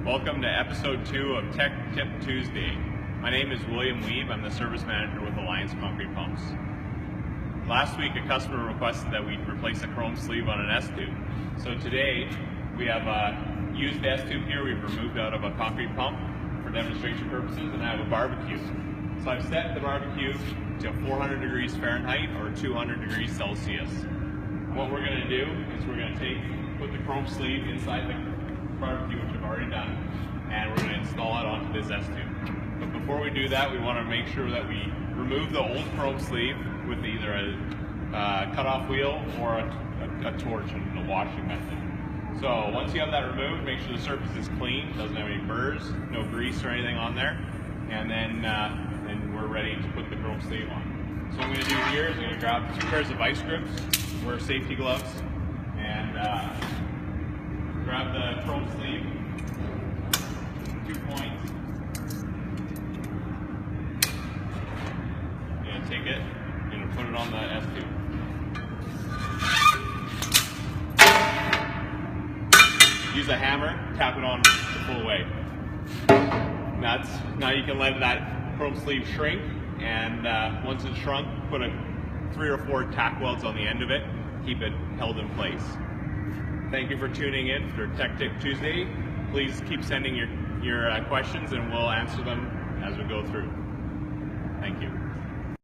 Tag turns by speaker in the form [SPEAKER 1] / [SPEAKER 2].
[SPEAKER 1] Welcome to episode 2 of Tech Tip Tuesday. My name is William Weeb. I'm the service manager with Alliance Concrete Pumps. Last week a customer requested that we replace a chrome sleeve on an S-tube. So today we have a used S-tube here we've removed out of a concrete pump for demonstration purposes, and I have a barbecue. So I've set the barbecue to 400 degrees Fahrenheit or 200 degrees Celsius. What we're going to do is we're going to put the chrome sleeve inside the barbecue, which I've already done, and we're going to install it onto this S-tube. But before we do that, we want to make sure that we remove the old chrome sleeve with either a cutoff wheel or a torch and a washing method. So once you have that removed, make sure the surface is clean, doesn't have any burrs, no grease or anything on there, and then we're ready to put the chrome sleeve on. So what I'm going to do here is I'm going to grab 2 pairs of vice grips, wear safety gloves, and grab the chrome sleeve, 2 points, and take it and put it on the S-tube. Use a hammer, tap it on the full way. Now you can let that chrome sleeve shrink, and once it's shrunk, put 3 or 4 tack welds on the end of it, keep it held in place. Thank you for tuning in for Tech Tip Tuesday. Please keep sending your questions and we'll answer them as we go through. Thank you.